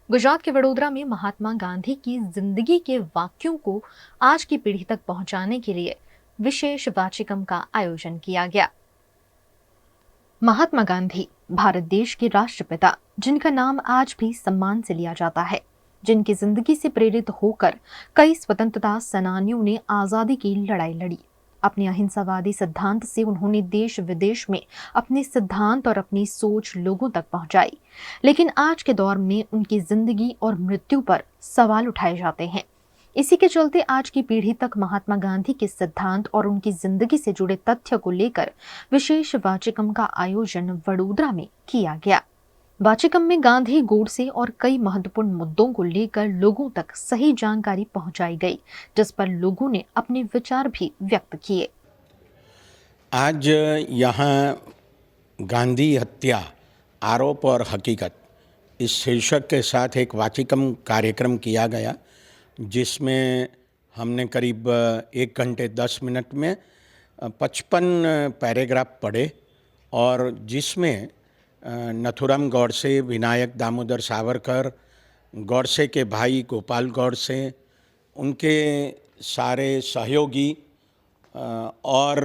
गुजरात के वडोदरा में महात्मा गांधी की जिंदगी के वाक्यों को आज की पीढ़ी तक पहुंचाने के लिए विशेष वाचिकम का आयोजन किया गया। महात्मा गांधी भारत देश के राष्ट्रपिता, जिनका नाम आज भी सम्मान से लिया जाता है, जिनकी जिंदगी से प्रेरित होकर कई स्वतंत्रता सेनानियों ने आजादी की लड़ाई लड़ी। अपने अहिंसावादी सिद्धांत से उन्होंने देश विदेश में अपने सिद्धांत और अपनी सोच लोगों तक पहुंचाई। लेकिन आज के दौर में उनकी जिंदगी और मृत्यु पर सवाल उठाए जाते हैं। इसी के चलते आज की पीढ़ी तक महात्मा गांधी के सिद्धांत और उनकी जिंदगी से जुड़े तथ्य को लेकर विशेष वाचिकम का आयोजन वडोदरा में किया गया। वाचिकम में गांधी, गोडसे और कई महत्वपूर्ण मुद्दों को लेकर लोगों तक सही जानकारी पहुंचाई गई, जिस पर लोगों ने अपने विचार भी व्यक्त किए। आज यहाँ गांधी हत्या, आरोप और हकीकत इस शीर्षक के साथ एक वाचिकम कार्यक्रम किया गया, जिसमें हमने करीब 1 घंटे 10 मिनट में 55 पैराग्राफ पढ़े और जिसमें नथुराम गौडसे, विनायक दामोदर सावरकर, गौडसे के भाई गोपाल गौडसे, उनके सारे सहयोगी और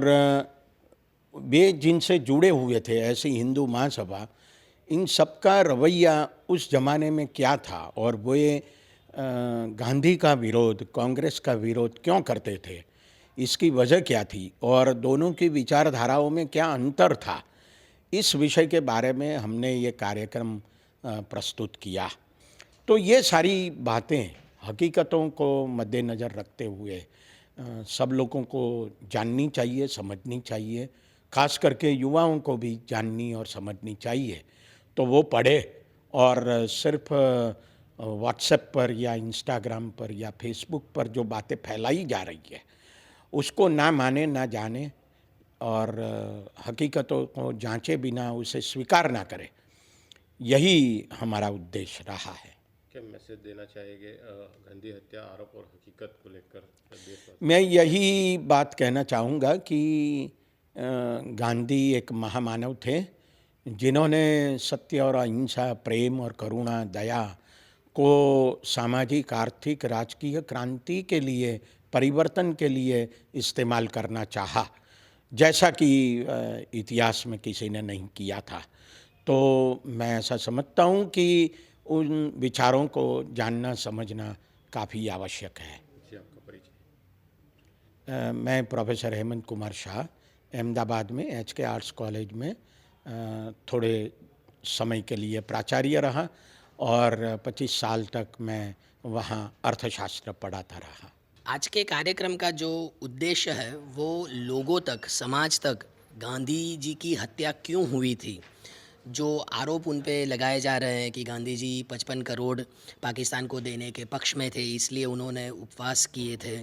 वे जिनसे जुड़े हुए थे, ऐसी हिंदू महासभा, इन सबका रवैया उस ज़माने में क्या था और वे गांधी का विरोध, कांग्रेस का विरोध क्यों करते थे, इसकी वजह क्या थी और दोनों की विचारधाराओं में क्या अंतर था, इस विषय के बारे में हमने ये कार्यक्रम प्रस्तुत किया। तो ये सारी बातें हकीकतों को मद्देनज़र रखते हुए सब लोगों को जाननी चाहिए, समझनी चाहिए, खास करके युवाओं को भी जाननी और समझनी चाहिए। तो वो पढ़े और सिर्फ व्हाट्सएप पर या इंस्टाग्राम पर या फेसबुक पर जो बातें फैलाई जा रही है उसको ना माने, ना जाने और हकीकतों को जांचे बिना उसे स्वीकार ना करें, यही हमारा उद्देश्य रहा है। क्या मैसेज देना चाहेंगे गांधी हत्या, आरोप और हकीकत को लेकर मैं यही बात कहना चाहूँगा कि गांधी एक महामानव थे, जिन्होंने सत्य और अहिंसा, प्रेम और करुणा, दया को सामाजिक, आर्थिक, राजकीय क्रांति के लिए, परिवर्तन के लिए इस्तेमाल करना चाहा, जैसा कि इतिहास में किसी ने नहीं किया था। तो मैं ऐसा समझता हूँ कि उन विचारों को जानना, समझना काफ़ी आवश्यक है। जी, आपका परिचय? मैं प्रोफेसर हेमंत कुमार शाह, अहमदाबाद में HK आर्ट्स कॉलेज में थोड़े समय के लिए प्राचार्य रहा और 25 साल तक मैं वहाँ अर्थशास्त्र पढ़ाता रहा। आज के कार्यक्रम का जो उद्देश्य है वो लोगों तक, समाज तक गांधी जी की हत्या क्यों हुई थी, जो आरोप उन पे लगाए जा रहे हैं कि गांधी जी 55 करोड़ पाकिस्तान को देने के पक्ष में थे, इसलिए उन्होंने उपवास किए थे,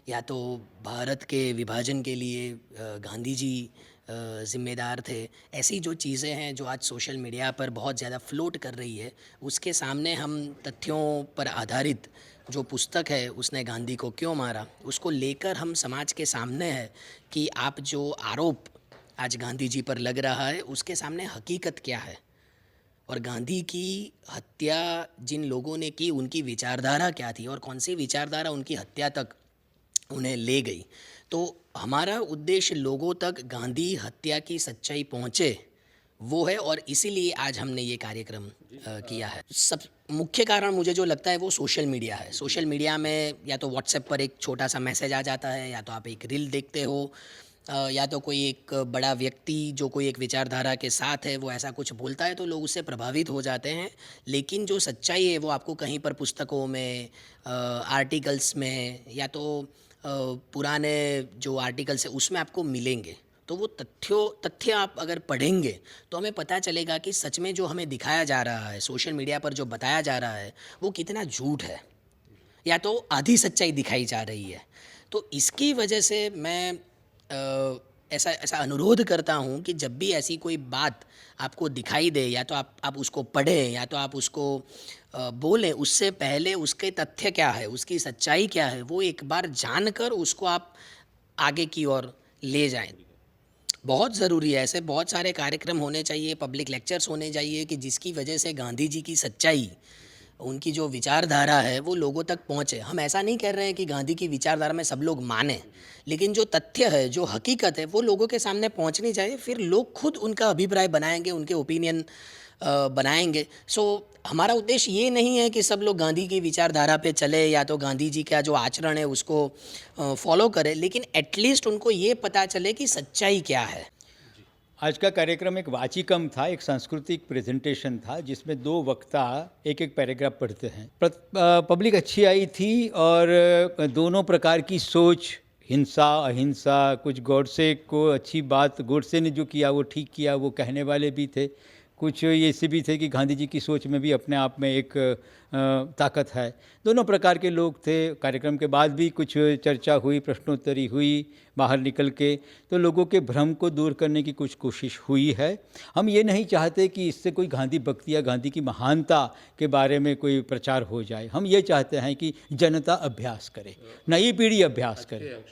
या तो भारत के विभाजन के लिए गांधी जी ज़िम्मेदार थे। ऐसी जो चीज़ें हैं जो आज सोशल मीडिया पर बहुत ज़्यादा फ्लोट कर रही है, उसके सामने हम तथ्यों पर आधारित जो पुस्तक है उसने गांधी को क्यों मारा, उसको लेकर हम समाज के सामने है कि आप जो आरोप आज गांधी जी पर लग रहा है उसके सामने हकीकत क्या है, और गांधी की हत्या जिन लोगों ने की उनकी विचारधारा क्या थी और कौन सी विचारधारा उनकी हत्या तक उन्हें ले गई। तो हमारा उद्देश्य लोगों तक गांधी हत्या की सच्चाई पहुँचे, वो है, और इसीलिए आज हमने ये कार्यक्रम किया है। सब मुख्य कारण मुझे जो लगता है वो सोशल मीडिया है। सोशल मीडिया में या तो व्हाट्सएप पर एक छोटा सा मैसेज आ जाता है, या तो आप एक रील देखते हो, या तो कोई एक बड़ा व्यक्ति जो कोई एक विचारधारा के साथ है वो ऐसा कुछ बोलता है तो लोग उससे प्रभावित हो जाते हैं, लेकिन जो सच्चाई है वो आपको कहीं पर पुस्तकों में, आर्टिकल्स में, या तो पुराने जो आर्टिकल्स है उसमें आपको मिलेंगे। तो वो तथ्य आप अगर पढ़ेंगे तो हमें पता चलेगा कि सच में जो हमें दिखाया जा रहा है, सोशल मीडिया पर जो बताया जा रहा है, वो कितना झूठ है, या तो आधी सच्चाई दिखाई जा रही है। तो इसकी वजह से मैं ऐसा ऐसा अनुरोध करता हूँ कि जब भी ऐसी कोई बात आपको दिखाई दे, या तो आप उसको पढ़ें या तो आप उसको बोलें, उससे पहले उसके तथ्य क्या है, उसकी सच्चाई क्या है, वो एक बार जानकर उसको आप आगे की ओर ले जाएं। बहुत ज़रूरी है, ऐसे बहुत सारे कार्यक्रम होने चाहिए, पब्लिक लेक्चर्स होने चाहिए कि जिसकी वजह से गांधी जी की सच्चाई उनकी जो विचारधारा है वो लोगों तक पहुँचे। हम ऐसा नहीं कह रहे हैं कि गांधी की विचारधारा में सब लोग माने, लेकिन जो तथ्य है, जो हकीकत है, वो लोगों के सामने पहुँचनी चाहिए। फिर लोग खुद उनका अभिप्राय बनाएंगे, उनके ओपिनियन बनाएंगे। सो हमारा उद्देश्य ये नहीं है कि सब लोग गांधी की विचारधारा पे चले या तो गांधी जी का जो आचरण है उसको फॉलो करें, लेकिन एटलीस्ट उनको ये पता चले कि सच्चाई क्या है। आज का कार्यक्रम एक वाचिकम था, एक सांस्कृतिक प्रेजेंटेशन था जिसमें दो वक्ता एक एक पैराग्राफ पढ़ते हैं। पब्लिक अच्छी आई थी और दोनों प्रकार की सोच, हिंसा अहिंसा, कुछ गॉडसे को अच्छी बात गॉडसे ने जो किया वो ठीक किया वो कहने वाले भी थे, कुछ ऐसे भी थे कि गांधी जी की सोच में भी अपने आप में एक ताकत है। दोनों प्रकार के लोग थे। कार्यक्रम के बाद भी कुछ चर्चा हुई, प्रश्नोत्तरी हुई बाहर निकल के, तो लोगों के भ्रम को दूर करने की कुछ कोशिश हुई है। हम ये नहीं चाहते कि इससे कोई गांधी भक्ति या गांधी की महानता के बारे में कोई प्रचार हो जाए। हम ये चाहते हैं कि जनता अभ्यास करे, नई पीढ़ी अभ्यास करे।